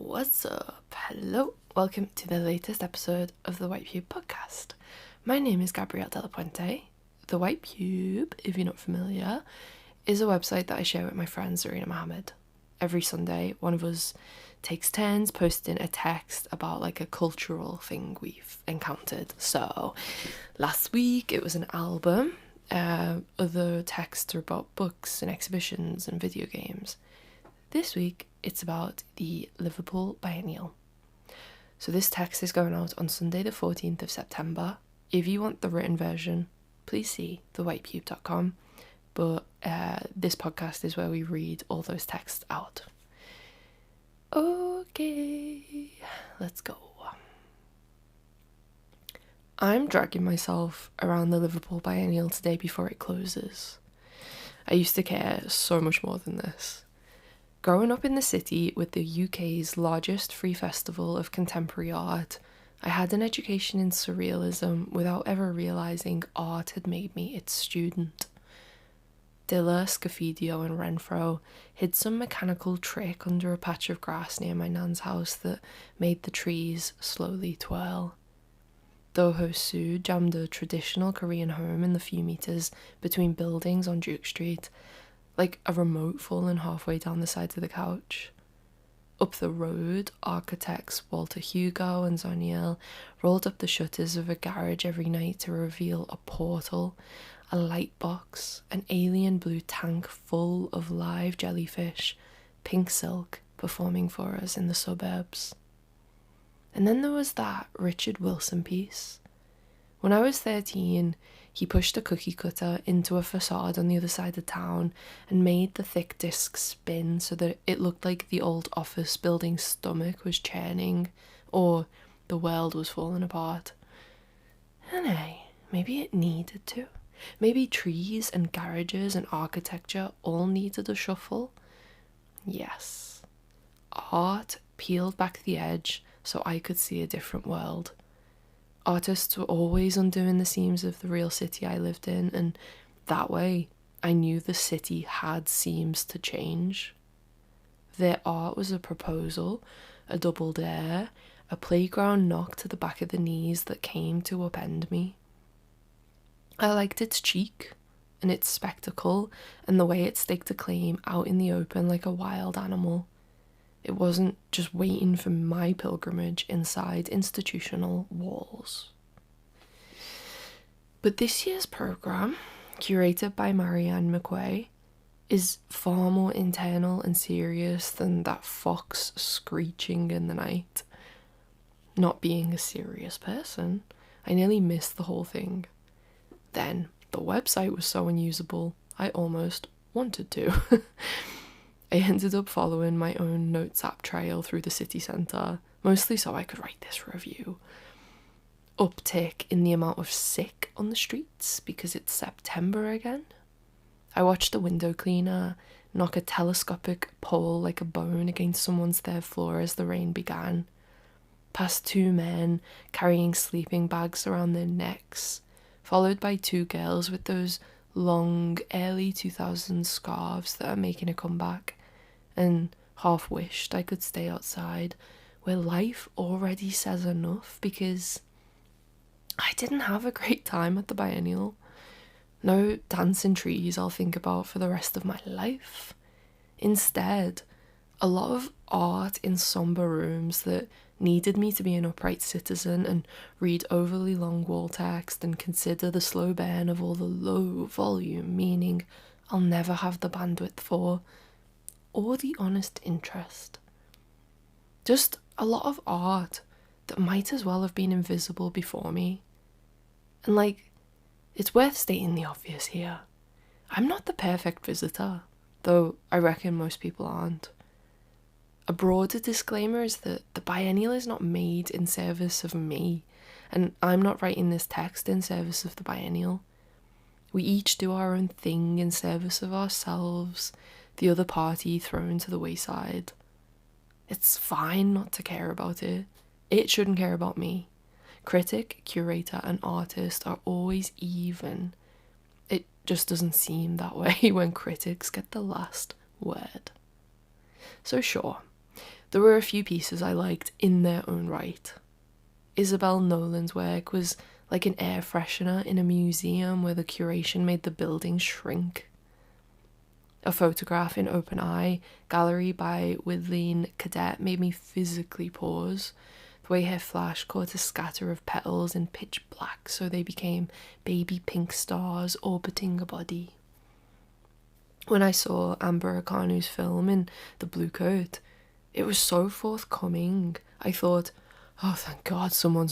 What's up? Hello, welcome to the latest episode of the White Pube podcast. My name is Gabrielle De La Puente. The White Pube, if you're not familiar, is a website that I share with my friend Zarina Mohammed. Every Sunday, one of us takes turns posting a text about like a cultural thing we've encountered. So last week it was an album. Other texts are about books and exhibitions and video games. This week, it's about the Liverpool Biennial. So this text is going out on Sunday the 14th of September. If you want the written version, please see thewhitepube.com. But this podcast is where we read all those texts out. Okay, let's go. I'm dragging myself around the Liverpool Biennial today before it closes. I used to care so much more than this. Growing up in the city with the UK's largest free festival of contemporary art, I had an education in surrealism without ever realising art had made me its student. Dilla, Scafidio and Renfro hid some mechanical trick under a patch of grass near my nan's house that made the trees slowly twirl. Doho Soo jammed a traditional Korean home in the few metres between buildings on Duke Street, like a remote fallen halfway down the sides of the couch. Up the road, architects Walter Hugo and Zoniel rolled up the shutters of a garage every night to reveal a portal, a light box, an alien blue tank full of live jellyfish, pink silk performing for us in the suburbs. And then there was that Richard Wilson piece. When I was 13, he pushed a cookie cutter into a facade on the other side of town and made the thick disc spin so that it looked like the old office building's stomach was churning or the world was falling apart. And hey, maybe it needed to. Maybe trees and garages and architecture all needed a shuffle. Yes. Art peeled back the edge so I could see a different world. Artists were always undoing the seams of the real city I lived in, and that way I knew the city had seams to change. Their art was a proposal, a double dare, a playground knock to the back of the knees that came to upend me. I liked its cheek and its spectacle and the way it staked a claim out in the open like a wild animal. It wasn't just waiting for my pilgrimage inside institutional walls. But this year's programme, curated by Marianne McQuay, is far more internal and serious than that fox screeching in the night. Not being a serious person, I nearly missed the whole thing. Then, the website was so unusable, I almost wanted to. I ended up following my own notes app trail through the city centre, mostly so I could write this review. Uptick in the amount of sick on the streets because it's September again. I watched a window cleaner knock a telescopic pole like a bone against someone's third floor as the rain began. Past two men carrying sleeping bags around their necks, followed by two girls with those long, early 2000s scarves that are making a comeback, and half wished I could stay outside where life already says enough because I didn't have a great time at the Biennial. No dancing trees I'll think about for the rest of my life. Instead, a lot of art in sombre rooms that needed me to be an upright citizen and read overly long wall text and consider the slow burn of all the low volume meaning I'll never have the bandwidth for, or the honest interest. Just a lot of art that might as well have been invisible before me. And it's worth stating the obvious here. I'm not the perfect visitor, though I reckon most people aren't. A broader disclaimer is that the Biennial is not made in service of me, and I'm not writing this text in service of the Biennial. We each do our own thing in service of ourselves, the other party thrown to the wayside. It's fine not to care about it. It shouldn't care about me. Critic, curator, and artist are always even. It just doesn't seem that way when critics get the last word. So sure, There were a few pieces I liked in their own right. Isabel Nolan's work was like an air freshener in a museum where the curation made the building shrink. A photograph in Open Eye Gallery by Widleen Cadet made me physically pause. The way her flash caught a scatter of petals in pitch black so they became baby pink stars orbiting a body. When I saw Amber Akanu's film in The Blue Coat, it was so forthcoming. I thought, oh, thank God someone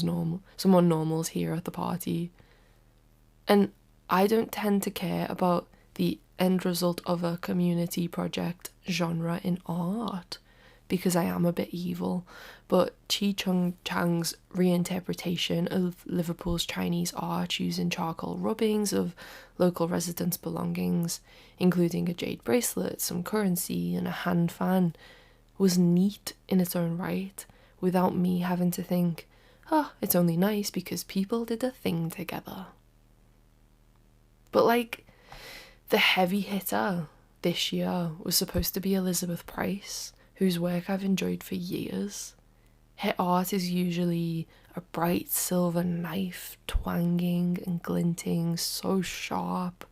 normal's here at the party. And I don't tend to care about the end result of a community project genre in art because I am a bit evil, but Chi Chung Chang's reinterpretation of Liverpool's Chinese art using charcoal rubbings of local residents' belongings, including a jade bracelet, some currency, and a hand fan, was neat in its own right, without me having to think, oh, it's only nice because people did a thing together. But like, the heavy hitter this year was supposed to be Elizabeth Price, whose work I've enjoyed for years. Her art is usually a bright silver knife, twanging and glinting, so sharp.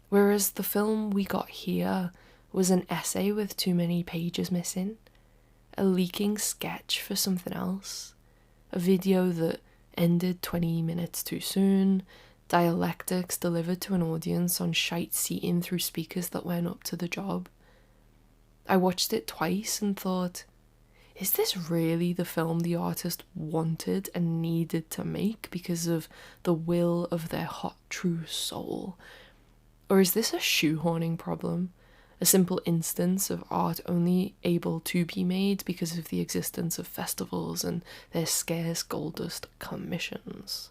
Whereas the film we got here was an essay with too many pages missing, a leaking sketch for something else, a video that ended 20 minutes too soon, dialectics delivered to an audience on shite seating through speakers that weren't up to the job. I watched it twice and thought, is this really the film the artist wanted and needed to make because of the will of their hot, true soul? Or is this a shoehorning problem? A simple instance of art only able to be made because of the existence of festivals and their scarce gold dust commissions?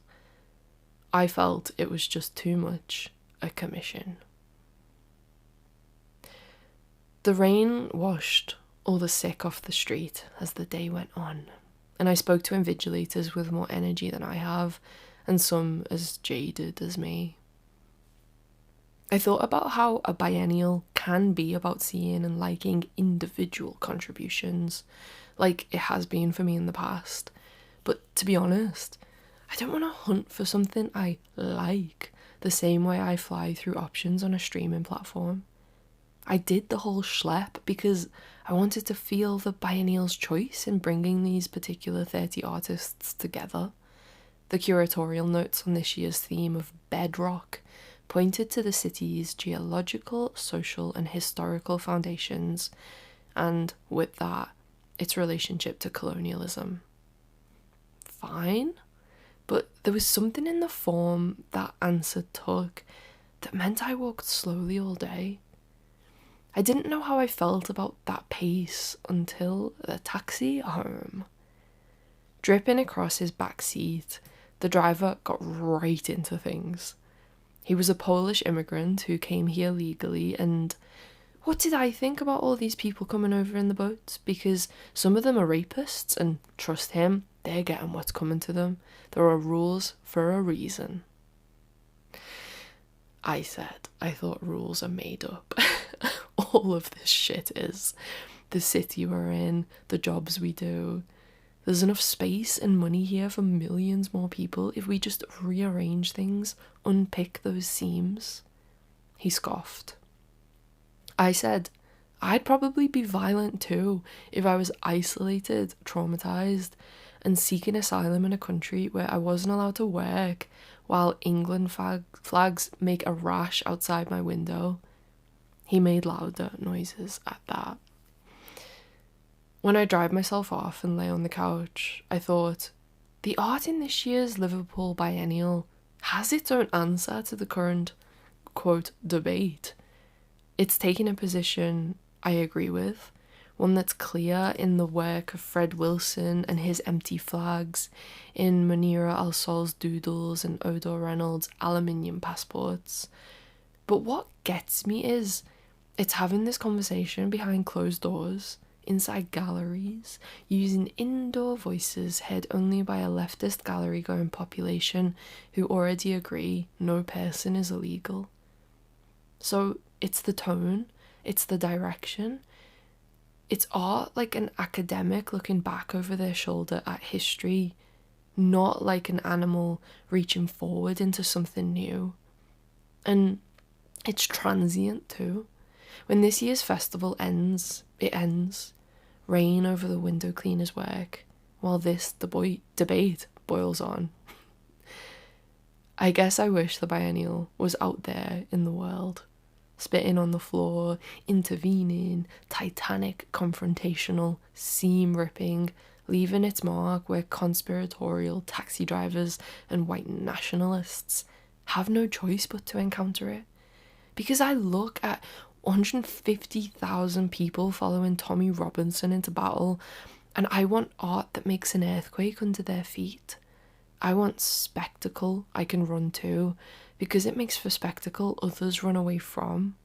I felt it was just too much a commission. The rain washed all the sick off the street as the day went on, and I spoke to invigilators with more energy than I have, and some as jaded as me. I thought about how a biennial can be about seeing and liking individual contributions, like it has been for me in the past. But to be honest, I don't want to hunt for something I like the same way I fly through options on a streaming platform. I did the whole schlep because I wanted to feel the biennial's choice in bringing these particular 30 artists together. The curatorial notes on this year's theme of bedrock pointed to the city's geological, social, and historical foundations, and with that, its relationship to colonialism. Fine, but there was something in the form that answer took that meant I walked slowly all day. I didn't know how I felt about that pace until the taxi home. Dripping across his back seat, the driver got right into things. He was a Polish immigrant who came here legally, and what did I think about all these people coming over in the boats? Because some of them are rapists, and trust him, they're getting what's coming to them. There are rules for a reason. I said I thought rules are made up. All of this shit is. The city we're in, the jobs we do. There's enough space and money here for millions more people if we just rearrange things, unpick those seams. He scoffed. I said, I'd probably be violent too if I was isolated, traumatized, and seeking asylum in a country where I wasn't allowed to work while England flags make a rash outside my window. He made louder noises at that. When I dried myself off and lay on the couch, I thought, the art in this year's Liverpool Biennial has its own answer to the current, quote, debate. It's taking a position I agree with, one that's clear in the work of Fred Wilson and his empty flags, in Munira Al-Sol's doodles and Odo Reynolds' aluminium passports. But what gets me is, it's having this conversation behind closed doors, inside galleries, using indoor voices heard only by a leftist gallery-going population who already agree no person is illegal. So it's the tone, it's the direction, It's art like an academic looking back over their shoulder at history, not like an animal reaching forward into something new. And it's transient too. When this year's festival ends, it ends. Rain over the window cleaner's work, while this debate boils on. I guess I wish the biennial was out there in the world, spitting on the floor, intervening, titanic, confrontational, seam-ripping, leaving its mark where conspiratorial taxi drivers and white nationalists have no choice but to encounter it. Because I look at 150,000 people following Tommy Robinson into battle, and I want art that makes an earthquake under their feet. I want spectacle I can run to, because it makes for spectacle others run away from.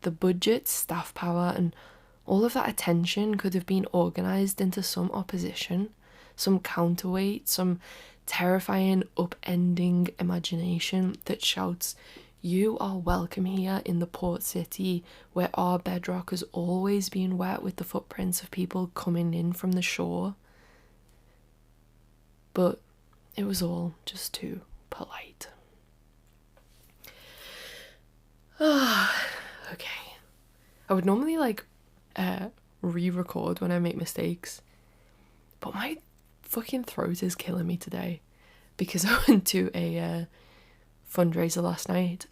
The budget, staff power, and all of that attention could have been organised into some opposition, some counterweight, some terrifying, upending imagination that shouts, "You are welcome here in the port city where our bedrock has always been wet with the footprints of people coming in from the shore." But it was all just too polite. Okay. I would normally re-record when I make mistakes, but my fucking throat is killing me today because I went to a fundraiser last night,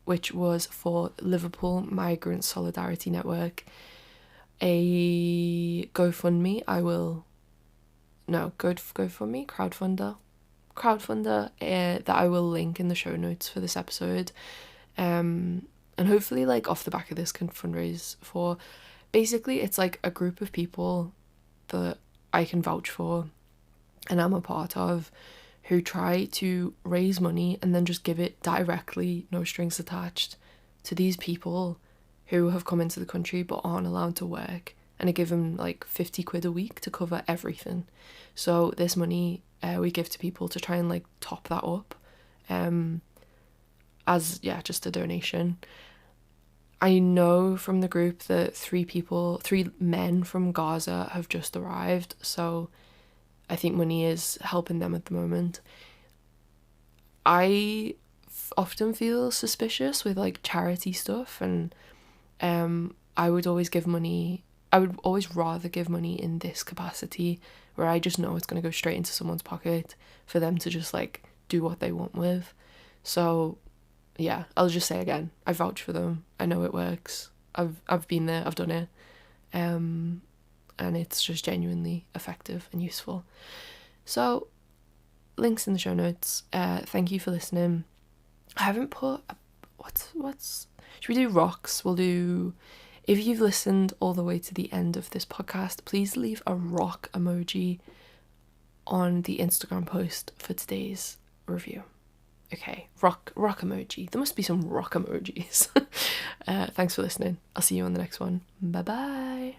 which was for Liverpool Migrant Solidarity Network, a GoFundMe. Crowdfunder that I will link in the show notes for this episode, and hopefully off the back of this can fundraise for. Basically it's like a group of people that I can vouch for and I'm a part of, who try to raise money and then just give it directly, no strings attached, to these people who have come into the country but aren't allowed to work, and I give them 50 quid a week to cover everything. So this money we give to people to try and top that up, as just a donation. I know from the group that 3 men from Gaza have just arrived, so I think money is helping them at the moment. I often feel suspicious with charity stuff, and I would always rather give money in this capacity, where I just know it's going to go straight into someone's pocket for them to just do what they want with. So yeah, I'll just say again, I vouch for them. I know it works. I've been there, I've done it, and it's just genuinely effective and useful. So links in the show notes. Thank you for listening. I haven't put should we do rocks? We'll do, if you've listened all the way to the end of this podcast, please leave a rock emoji on the Instagram post for today's review. Okay, rock emoji. There must be some rock emojis. Thanks for listening. I'll see you on the next one. Bye bye.